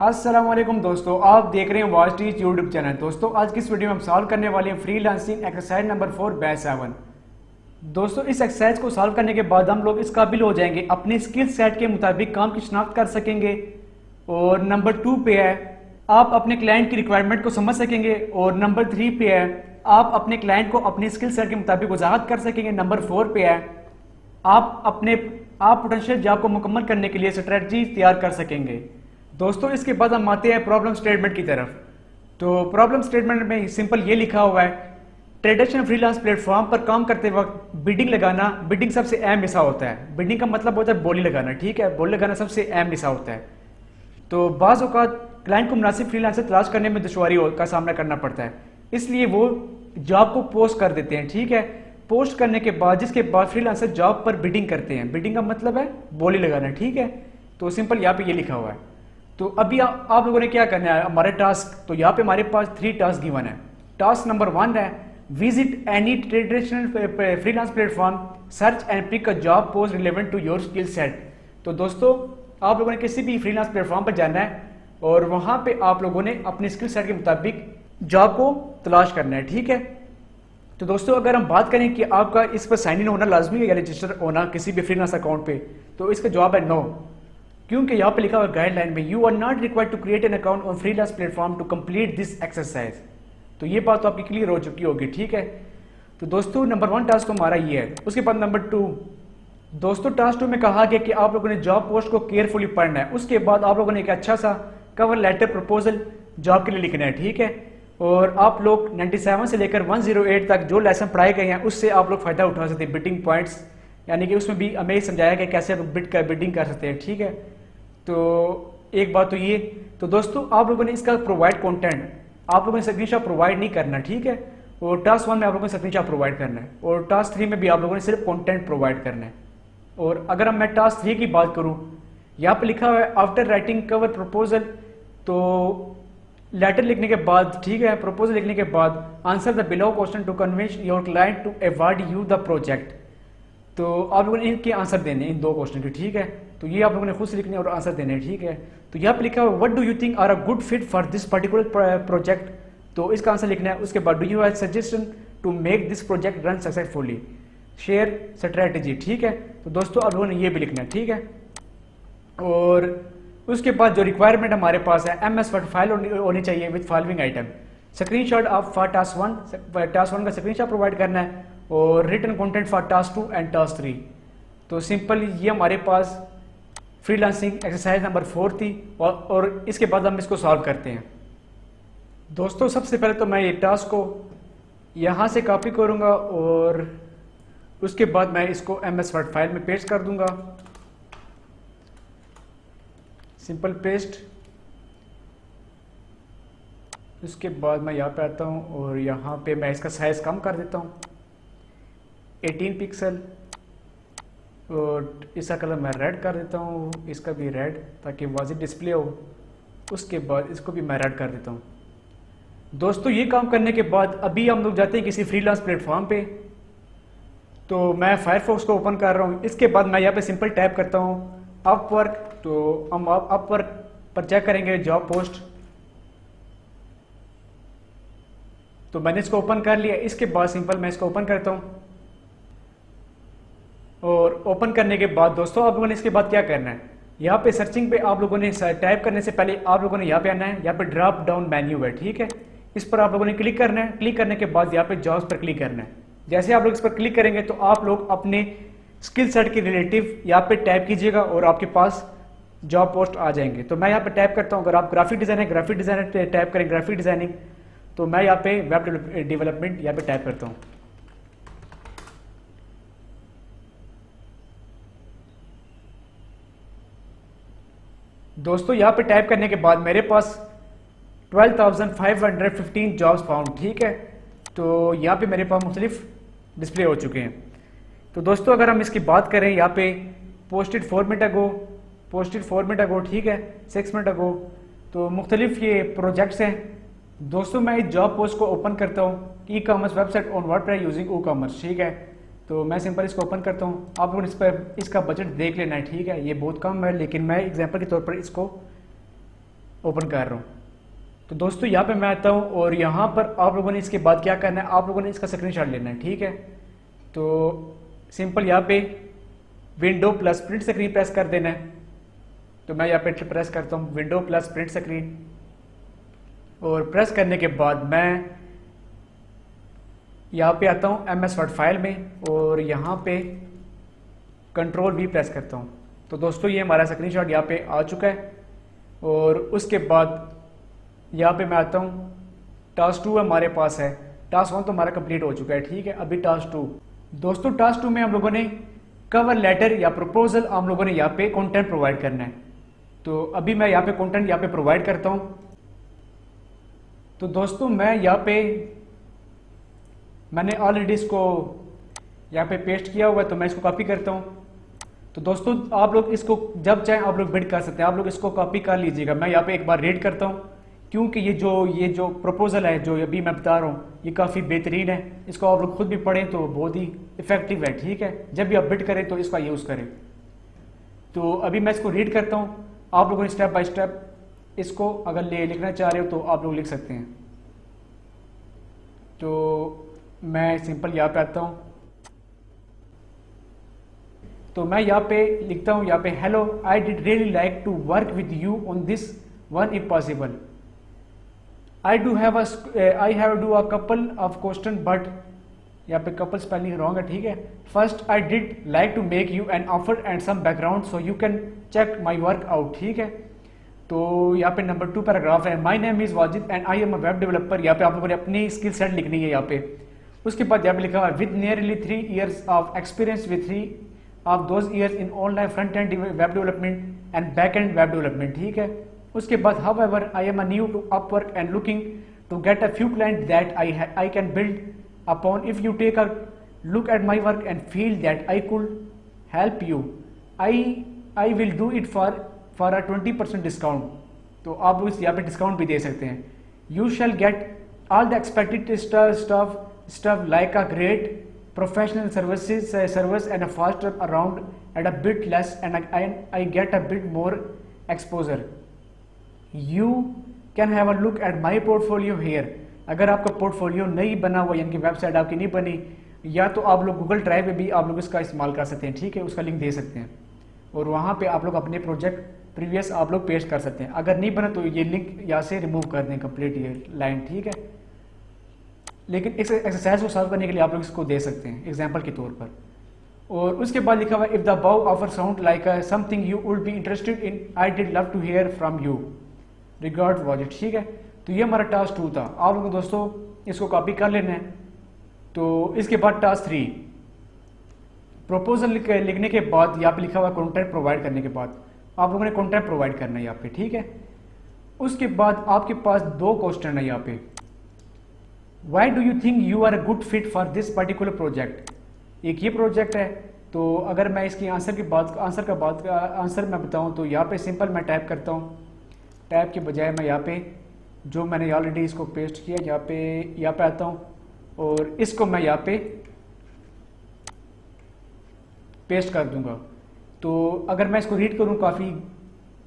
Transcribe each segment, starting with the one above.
अस्सलाम वालेकुम दोस्तों, आप देख रहे हैं वाज टीच यूट्यूब चैनल। दोस्तों आज की इस वीडियो में हम सॉल्व करने वाले हैं फ्रीलांसिंग एक्सरसाइज नंबर 4 बैच 7। दोस्तों इस एक्सरसाइज को सॉल्व करने के बाद हम लोग इस काबिल हो जाएंगे, अपने स्किल सेट के मुताबिक काम की शनाख्त कर सकेंगे। और नंबर 2 पे है आप अपने क्लाइंट की रिक्वायरमेंट को समझ सकेंगे। और नंबर 3 पे है आप अपने क्लाइंट को अपने स्किल सेट के मुताबिक वजाहत कर सकेंगे। नंबर 4 पे है आप पोटेंशियल जॉब को मुकम्मल करने के लिए स्ट्रेटजी तैयार कर सकेंगे। दोस्तों इसके बाद हम आते हैं प्रॉब्लम स्टेटमेंट की तरफ। तो प्रॉब्लम स्टेटमेंट में सिंपल ये लिखा हुआ है, ट्रेडिशनल फ्रीलांस प्लेटफॉर्म पर काम करते वक्त बिडिंग लगाना, बिडिंग सबसे अहम हिस्सा होता है। बिडिंग का मतलब होता है बोली लगाना, ठीक है, बोली लगाना सबसे अहम हिस्सा होता है। तो बाज़ औक़ात क्लाइंट को मुनासिब फ्रीलांसर तलाश करने में दुश्वारी का सामना करना पड़ता है, इसलिए वो जॉब को पोस्ट कर देते हैं, ठीक है। पोस्ट करने के बाद जिसके बाद फ्रीलांसर जॉब पर बिडिंग करते हैं। बिडिंग का मतलब है बोली लगाना, ठीक है। तो सिंपल यहाँ पे ये लिखा हुआ है। तो अभी आप लोगों ने क्या करना है, हमारे टास्क, तो यहाँ पे हमारे पास 3 टास्क गिवन है। टास्क नंबर 1 है visit any traditional freelance platform, search and pick a job post relevant to your skill set. तो दोस्तों आप लोगों ने किसी भी फ्रीलांस प्लेटफॉर्म पर जाना है और वहाँ पे आप लोगों ने अपने स्किल सेट के मुताबिक जॉब को तलाश करना है, ठीक है। तो दोस्तों अगर हम बात करें कि आपका इस पर साइन इन होना लाजमी है या रजिस्टर होना किसी भी फ्रीलांस अकाउंट पे, तो इसका जवाब है नो, क्योंकि यहाँ पे लिखा हुआ गाइडलाइन में you are not required to create an account on freelance platform to complete this exercise. तो ये बात तो आपकी क्लियर हो चुकी होगी, ठीक है। तो दोस्तों नंबर 1 टास्क हमारा ये है। उसके बाद नंबर 2, दोस्तों टास्क 2 में कहा गया कि आप लोगों ने जॉब पोस्ट को केयरफुली पढ़ना है। उसके बाद आप लोगों ने एक अच्छा सा कवर लेटर प्रपोजल जॉब के लिए लिखना है, ठीक है। और आप लोग 97 से लेकर 108 तक जो लेसन पढ़ाए गए हैं उससे आप लोग फायदा उठा सकते हैं। बिडिंग पॉइंट्स यानी कि उसमें भी हमें समझाया गया कैसे आप बिडिंग कर सकते हैं, ठीक है। तो एक बात तो ये, तो दोस्तों आप लोगों ने इसका प्रोवाइड कंटेंट आप लोगों ने स्क्रीनशॉट प्रोवाइड नहीं करना, ठीक है। और टास्क 1 में आप लोगों ने स्क्रीनशॉट प्रोवाइड करना है और टास्क 3 में भी आप लोगों ने सिर्फ कंटेंट प्रोवाइड करना है। और अगर हम मैं टास्क 3 की बात करूं, यहाँ पे लिखा हुआ है आफ्टर राइटिंग कवर प्रपोजल, तो लेटर लिखने के बाद, ठीक है, प्रपोजल लिखने के बाद answer the below question to convince your client to award you the project. तो आप लोगों ने इनके आंसर देने इन 2 क्वेश्चन के, ठीक है। तो ये आप लोगों ने खुद से लिखने और आंसर देने, ठीक है। तो यहाँ पे लिखा हुआ what do you think are a good fit for this particular project, तो इसका आंसर लिखना है। उसके बाद do you have suggestion to make this project run successfully, share strategy, ठीक है। तो दोस्तों आप लोगों ने ये भी लिखना है, ठीक है। और उसके बाद जो रिक्वायरमेंट हमारे पास है MS वर्ड फाइल होनी चाहिए with following item, screenshot of for task 1 का स्क्रीनशॉट प्रोवाइड करना है और written content for task 2 and task 3। तो सिंपल ये हमारे पास फ्रीलांसिंग एक्सरसाइज नंबर 4 थी और इसके बाद हम इसको सॉल्व करते हैं। दोस्तों सबसे पहले तो मैं ये टास्क को यहाँ से कॉपी करूँगा और उसके बाद मैं इसको MS वर्ड फाइल में पेस्ट कर दूँगा, सिंपल पेस्ट। उसके बाद मैं यहाँ पे आता हूँ और यहाँ पे मैं इसका साइज़ कम कर देता हूँ 18 पिक्सल और इसका कलर मैं रेड कर देता हूँ, इसका भी रेड, ताकि वाज़िह डिस्प्ले हो। उसके बाद इसको भी मैं रेड कर देता हूँ। दोस्तों ये काम करने के बाद अभी हम लोग जाते हैं किसी फ्रीलांस प्लेटफॉर्म पे। तो मैं फायरफॉक्स को ओपन कर रहा हूँ। इसके बाद मैं यहाँ पे सिंपल टैप करता हूँ अपवर्क। तो हम अपवर्क पर चेक करेंगे जॉब पोस्ट। तो मैंने इसको ओपन कर लिया। इसके बाद सिंपल मैं इसको ओपन करता हूँ और ओपन करने के बाद दोस्तों आप लोगों ने इसके बाद क्या करना है, यहाँ पे सर्चिंग पे आप लोगों ने टाइप करने से पहले आप लोगों ने यहाँ पे आना है। यहाँ पे ड्रॉप डाउन मेन्यू है, ठीक है। इस पर आप लोगों ने क्लिक करना है। क्लिक करने के बाद यहाँ पे जॉब्स पर क्लिक करना है। जैसे आप लोग इस पर क्लिक करेंगे तो आप लोग अपने स्किल सेट के रिलेटिव यहाँ पे टाइप कीजिएगा और आपके पास जॉब पोस्ट आ जाएंगे। तो मैं यहाँ पे टाइप करता हूँ, अगर आप ग्राफिक डिज़ाइनर टाइप करें ग्राफिक डिज़ाइनिंग, तो मैं यहाँ पे वेब डेवलपमेंट यहाँ पे टाइप करता हूँ। दोस्तों यहाँ पे टाइप करने के बाद मेरे पास 12,515 जॉब्स फाउंड, ठीक है। तो यहाँ पे मेरे पास मुख्तलिफ डिस्प्ले हो चुके हैं। तो दोस्तों अगर हम इसकी बात करें, यहाँ पे पोस्टेड 4 मिनट अगो, ठीक है, 6 मिनट अगो, तो मुख्तलिफ ये प्रोजेक्ट्स हैं। दोस्तों मैं इस जॉब पोस्ट को ओपन करता हूँ, e commerce website on WordPress using e commerce, ठीक है। तो मैं सिंपल इसको ओपन करता हूँ। आप लोग इस पर इसका बजट देख लेना है, ठीक है। ये बहुत कम है लेकिन मैं एग्जांपल के तौर पर इसको ओपन कर रहा हूँ। तो दोस्तों यहाँ पे मैं आता हूँ और यहाँ पर आप लोगों ने इसके बाद क्या करना है, आप लोगों ने इसका स्क्रीनशॉट लेना है, ठीक है। तो सिंपल यहाँ पे window plus print screen press कर देना है। तो मैं यहाँ पे प्रेस करता हूँ विंडो प्लस प्रिंट स्क्रीन, और प्रेस करने के बाद मैं यहाँ पे आता हूँ MS वर्ड फाइल में और यहाँ पे कंट्रोल V प्रेस करता हूँ। तो दोस्तों ये हमारा स्क्रीनशॉट यहाँ पे आ चुका है। और उसके बाद यहाँ पे मैं आता हूँ, टास्क 2 हमारे पास है। टास्क 1 तो हमारा कंप्लीट हो चुका है, ठीक है। अभी टास्क 2, दोस्तों टास्क 2 में हम लोगों ने कवर लेटर या प्रपोजल हम लोगों ने यहाँ पे कंटेंट प्रोवाइड करना है। तो अभी मैं यहाँ पे कंटेंट यहाँ पे प्रोवाइड करता हूँ। तो दोस्तों मैं यहाँ पे मैंने ऑलरेडी इसको यहाँ पे पेस्ट किया हुआ है, तो मैं इसको कॉपी करता हूँ। तो दोस्तों आप लोग इसको जब चाहें आप लोग बिड कर सकते हैं, आप लोग इसको कॉपी कर लीजिएगा। मैं यहाँ पे एक बार रीड करता हूँ, क्योंकि ये जो प्रपोजल है जो अभी मैं बता रहा हूँ ये काफ़ी बेहतरीन है। इसको आप लोग खुद भी पढ़ें तो बहुत ही इफेक्टिव है, ठीक है। जब भी आप बिड करें तो इसका यूज़ करें। तो अभी मैं इसको रीड करता हूँ, आप लोगों ने स्टेप बाय स्टेप इसको अगर लिखना चाह रहे हो तो आप लोग लिख सकते हैं। तो मैं सिंपल यहाँ पे आता हूँ, तो मैं यहाँ पे लिखता हूँ, यहाँ पे hello, I did really like to work with you on this one if possible. I have do a couple of question but, यहाँ पे कपल स्पेलिंग रॉन्ग है, ठीक है। First I did like to make you an offer and some background so you can check my work out, ठीक है। तो यहाँ पे नंबर 2 पैराग्राफ है, my name is Wajid and I am a web developer. यहाँ पे आप लोगों ने अपनी स्किल सेट लिखनी है यहाँ पे। उसके बाद यहाँ पे लिखा हुआ है with nearly 3 years of experience with 3 of those years in online front end web development and back end web development, ठीक है। उसके बाद however I am a new to Upwork and looking to get a few clients that I can build upon. If you take a look at my work and feel that I could help you, I will do it for a 20% discount. तो आप इस यहाँ पे discount भी दे सकते हैं। You shall get all the expected stuff like a great professional service and a faster around and a bit less and I get a bit more exposure. You can have a look at my portfolio here. अगर आपका portfolio नहीं बना हुआ, यानी कि website आपकी नहीं बनी, या तो आप लोग गूगल ड्राइव पे भी आप लोग इसका इस्तेमाल कर सकते हैं, ठीक है। उसका लिंक दे सकते हैं और वहाँ पे आप लोग अपने प्रोजेक्ट प्रीवियस आप लोग पेस्ट कर सकते हैं। अगर नहीं बना तो ये लिंक यहाँ से रिमूव कर दें कंप्लीट ये लाइन, ठीक है। लेकिन इस एक्सरसाइज को सॉल्व करने के लिए आप लोग इसको दे सकते हैं एग्जाम्पल के तौर पर। और उसके बाद लिखा हुआ if the above offer sound like something you would be interested in, I did love to hear from you, regard Wajid, ठीक है। तो ये हमारा टास्क 2 था। आप लोगों दोस्तों इसको कॉपी कर लेना है। तो इसके बाद टास्क 3, प्रपोजल लिखने के बाद यहाँ पे लिखा हुआ कंटेंट प्रोवाइड करने के बाद आप लोगों ने कंटेंट प्रोवाइड करना है यहाँ पे, ठीक है। उसके बाद आपके पास 2 क्वेश्चन है यहाँ पे। Why do you think you are a good fit for this particular project. एक ये प्रोजेक्ट है, तो अगर मैं इसकी आंसर मैं बताऊं तो यहाँ पे सिंपल मैं टाइप करता हूँ। टाइप के बजाय मैं यहाँ पे जो मैंने ऑलरेडी इसको पेस्ट किया यहाँ पे आता हूँ और इसको मैं यहाँ पे पेस्ट कर दूंगा। तो अगर मैं इसको रीड करूँ, काफ़ी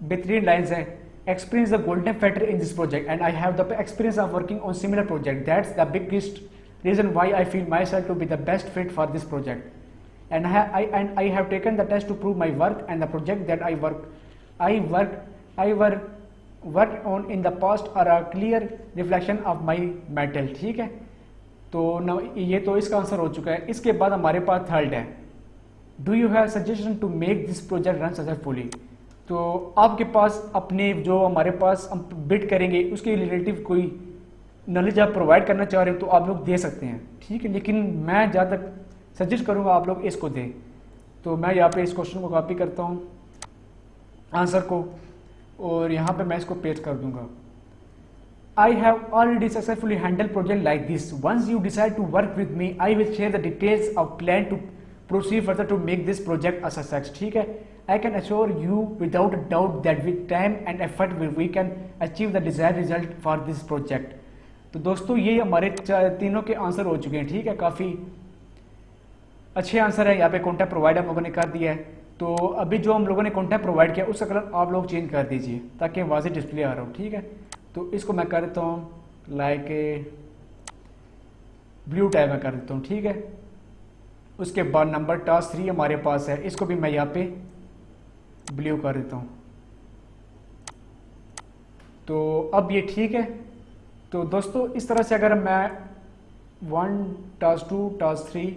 बेहतरीन लाइन्स हैं। Experience the golden factor in this project and I have the experience of working on similar project. That's the biggest reason why I feel myself to be the best fit for this project. And I have taken the test to prove my work and the project that I worked on in the past are a clear reflection of my mental, ठीक है। तो ये तो इसका answer हो चुका है। इसके बाद हमारे पास थर्ड है, Do you have suggestion to make this project run successfully? तो आपके पास अपने जो हमारे पास हम बिड करेंगे उसके रिलेटिव कोई नॉलेज आप प्रोवाइड करना चाह रहे हो तो आप लोग दे सकते हैं, ठीक है। लेकिन मैं जहाँ तक सजेस्ट करूँगा आप लोग इसको दें। तो मैं यहाँ पे इस क्वेश्चन को कॉपी करता हूँ आंसर को और यहाँ पे मैं इसको पेस्ट कर दूँगा। I have already successfully handled project like this. Once you decide to work with me, I will share the details of plan to proceed further to make this project a success, ठीक है। I can assure you without a doubt that with time and effort we can achieve the desired result for this project. तो दोस्तों ये हमारे तीनों के answer हो चुके हैं, ठीक है। काफ़ी अच्छे आंसर है। यहाँ पे कॉन्टैक्ट प्रोवाइड हम लोगों ने कर दिया है। तो अभी जो हम लोगों ने कंटेंट प्रोवाइड किया उसका कलर आप लोग चेंज कर दीजिए ताकि वाज़ेह डिस्प्ले आ रहा हो, ठीक है। तो इसको मैं कर देता हूँ लाइक ब्लू टाइप में कर देता हूँ, ठीक है। उसके बाद नंबर टास्क 3 हमारे पास है, इसको भी मैं यहाँ पे ब्लू कर देता हूँ। तो अब ये ठीक है। तो दोस्तों इस तरह से अगर मैं 1 टास्क 2 टास्क 3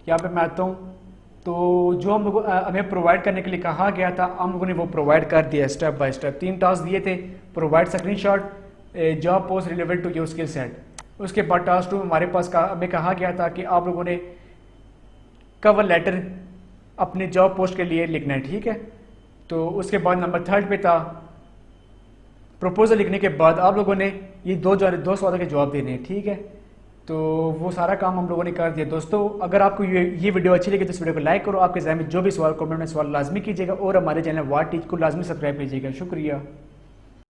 यहाँ पे मैं आता हूँ, तो जो हम लोग हमें प्रोवाइड करने के लिए कहा गया था हम लोगों ने वो प्रोवाइड कर दिया स्टेप बाय स्टेप। 3 टास्क दिए थे, provide screenshot, job post relevant to your skill set. उसके बाद टास्क 2 हमारे पास हमें कहा गया था कि आप लोगों ने कवर लेटर अपने जॉब पोस्ट के लिए लिखना है, ठीक है। तो उसके बाद नंबर 3 पे था प्रपोजल लिखने के बाद आप लोगों ने ये दो सवालों के जवाब देने हैं, ठीक है। तो वो सारा काम हम लोगों ने कर दिया। दोस्तों अगर आपको ये वीडियो अच्छी लगी तो इस वीडियो को लाइक करो, आपके जहन में जो भी सवाल कमेंट में सवाल लाजमी कीजिएगा और हमारे चैनल वाट टीच को लाजमी सब्सक्राइब कीजिएगा। शुक्रिया।